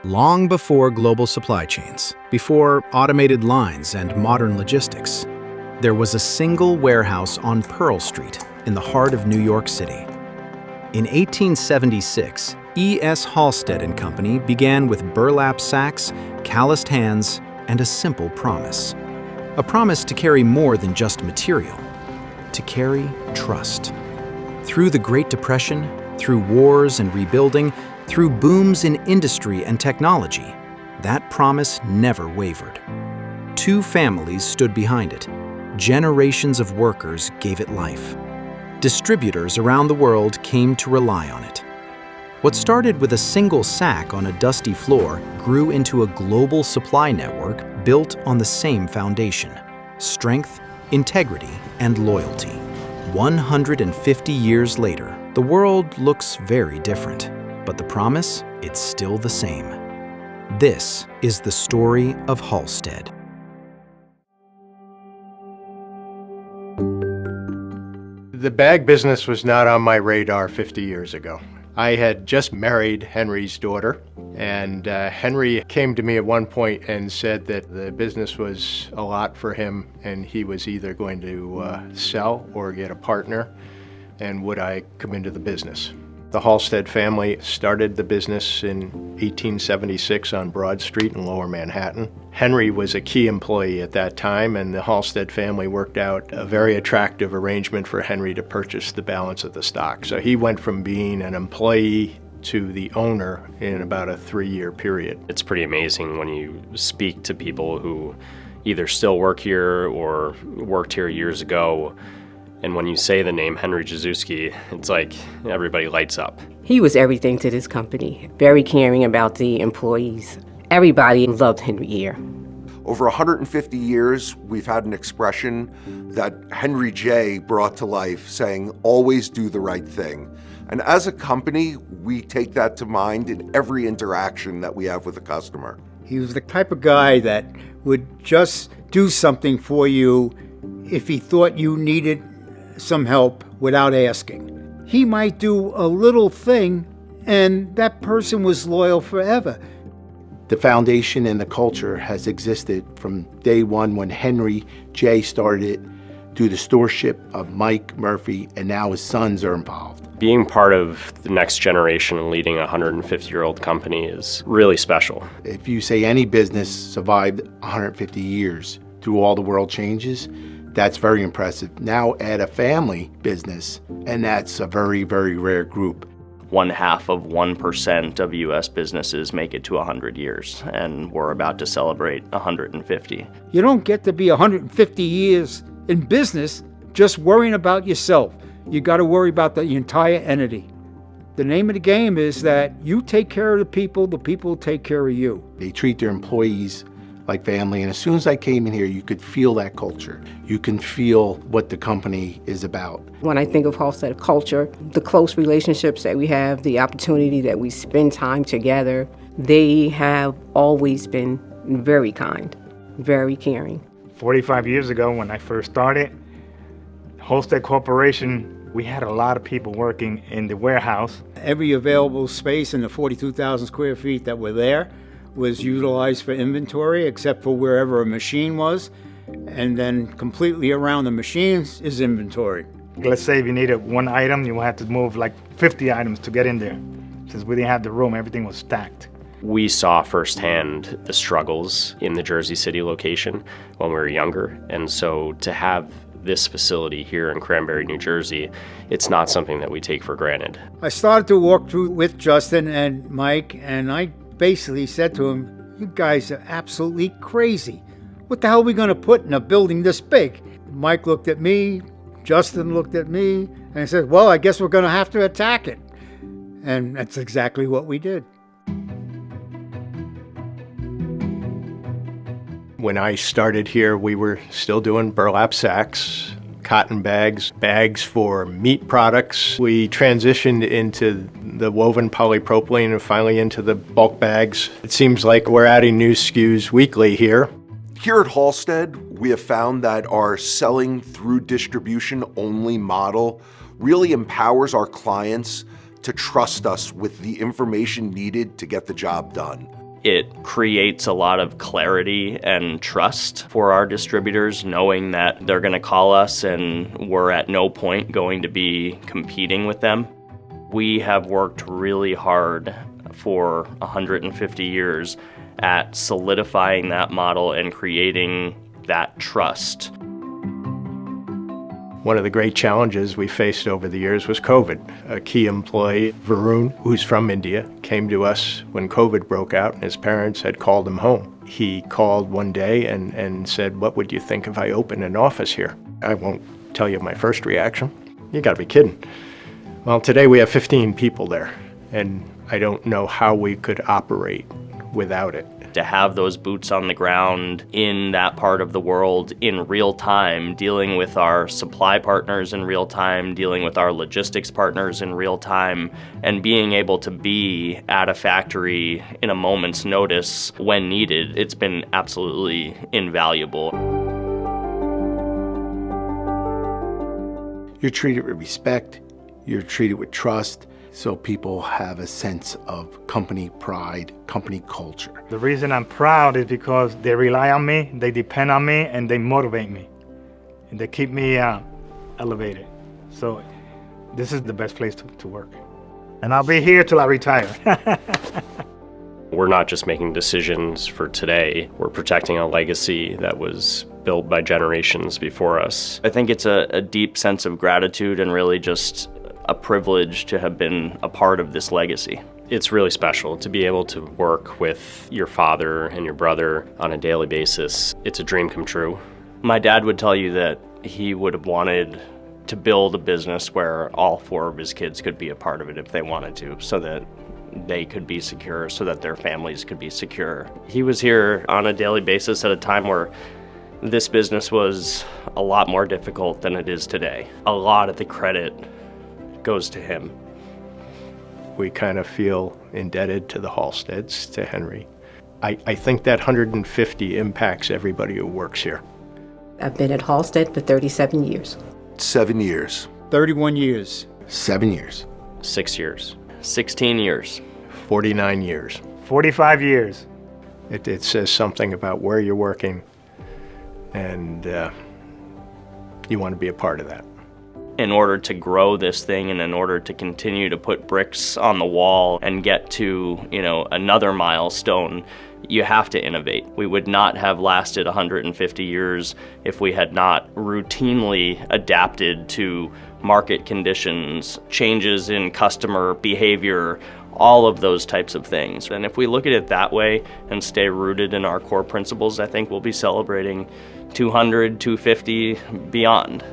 Long before global supply chains, before automated lines and modern logistics, there was a single warehouse on Pearl Street in the heart of New York City. In 1876, E.S. Halsted and Company began with burlap sacks, calloused hands, and a simple promise. A promise to carry more than just material, to carry trust. Through the Great Depression, through wars and rebuilding, through booms in industry and technology, that promise never wavered. Two families stood behind it. Generations of workers gave it life. Distributors around the world came to rely on it. What started with a single sack on a dusty floor grew into a global supply network built on the same foundation: strength, integrity, and loyalty. 150 years later, the world looks very different, but the promise, it's still the same. This is the story of Halsted. The bag business was not on my radar 50 years ago. I had just married Henry's daughter, and Henry came to me at one point and said that the business was a lot for him, and he was either going to sell or get a partner, and would I come into the business. The Halsted family started the business in 1876 on Broad Street in Lower Manhattan. Henry was a key employee at that time, and the Halsted family worked out a very attractive arrangement for Henry to purchase the balance of the stock. So he went from being an employee to the owner in about a 3-year period. It's pretty amazing when you speak to people who either still work here or worked here years ago. And when you say the name Henry Jazuski, it's like everybody lights up. He was everything to this company, very caring about the employees. Everybody loved Henry here. Over 150 years, we've had an expression that Henry J. brought to life saying, always do the right thing. And as a company, we take that to mind in every interaction that we have with a customer. He was the type of guy that would just do something for you if he thought you needed some help without asking. He might do a little thing and that person was loyal forever. The foundation and the culture has existed from day one when Henry J. started through the stewardship of Mike Murphy, and now his sons are involved. Being part of the next generation and leading a 150-year-old company is really special. If you say any business survived 150 years through all the world changes, that's very impressive. Now add a family business, and that's a very, very rare group. 0.5% of U.S. businesses make it to 100 years, and we're about to celebrate 150. You don't get to be 150 years in business just worrying about yourself. You got to worry about the entire entity. The name of the game is that you take care of the people take care of you. They treat their employees like family, and as soon as I came in here, you could feel that culture. You can feel what the company is about. When I think of Halsted culture, the close relationships that we have, the opportunity that we spend time together, they have always been very kind, very caring. 45 years ago when I first started, Halsted Corporation, we had a lot of people working in the warehouse. Every available space in the 42,000 square feet that were there was utilized for inventory, except for wherever a machine was, and then completely around the machines is inventory. Let's say if you needed one item, you had to move like 50 items to get in there. Since we didn't have the room, everything was stacked. We saw firsthand the struggles in the Jersey City location when we were younger, and so to have this facility here in Cranberry, New Jersey, it's not something that we take for granted. I started to walk through with Justin and Mike, and I basically said to him, you guys are absolutely crazy. What the hell are we going to put in a building this big? Mike looked at me, Justin looked at me, and I said, well, I guess we're going to have to attack it. And that's exactly what we did. When I started here, we were still doing burlap sacks, cotton bags, bags for meat products. We transitioned into the woven polypropylene and finally into the bulk bags. It seems like we're adding new SKUs weekly here. Here at Halsted, we have found that our selling through distribution only model really empowers our clients to trust us with the information needed to get the job done. It creates a lot of clarity and trust for our distributors, knowing that they're going to call us and we're at no point going to be competing with them. We have worked really hard for 150 years at solidifying that model and creating that trust. One of the great challenges we faced over the years was COVID. A key employee, Varun, who's from India, came to us when COVID broke out and his parents had called him home. He called one day and said, "What would you think if I opened an office here?" I won't tell you my first reaction. You gotta be kidding. Well, today we have 15 people there, and I don't know how we could operate without it. To have those boots on the ground in that part of the world in real time, dealing with our supply partners in real time, dealing with our logistics partners in real time, and being able to be at a factory in a moment's notice when needed, it's been absolutely invaluable. You're treated with respect, you're treated with trust, so people have a sense of company pride, company culture. The reason I'm proud is because they rely on me, they depend on me, and they motivate me. And they keep me elevated. So this is the best place to work. And I'll be here till I retire. We're not just making decisions for today, we're protecting a legacy that was built by generations before us. I think it's a deep sense of gratitude and really just a privilege to have been a part of this legacy. It's really special to be able to work with your father and your brother on a daily basis. It's a dream come true. My dad would tell you that he would have wanted to build a business where all 4 of his kids could be a part of it if they wanted to, so that they could be secure, so that their families could be secure. He was here on a daily basis at a time where this business was a lot more difficult than it is today. A lot of the credit goes to him. We kind of feel indebted to the Halsteds, to Henry. I think that 150 impacts everybody who works here. I've been at Halsted for 37 years. 7 years. 31 years. 7 years. 6 years. 16 years. 49 years. 45 years. It says something about where you're working, and you want to be a part of that. In order to grow this thing and in order to continue to put bricks on the wall and get to, another milestone, you have to innovate. We would not have lasted 150 years if we had not routinely adapted to market conditions, changes in customer behavior, all of those types of things. And if we look at it that way and stay rooted in our core principles, I think we'll be celebrating 200, 250, beyond.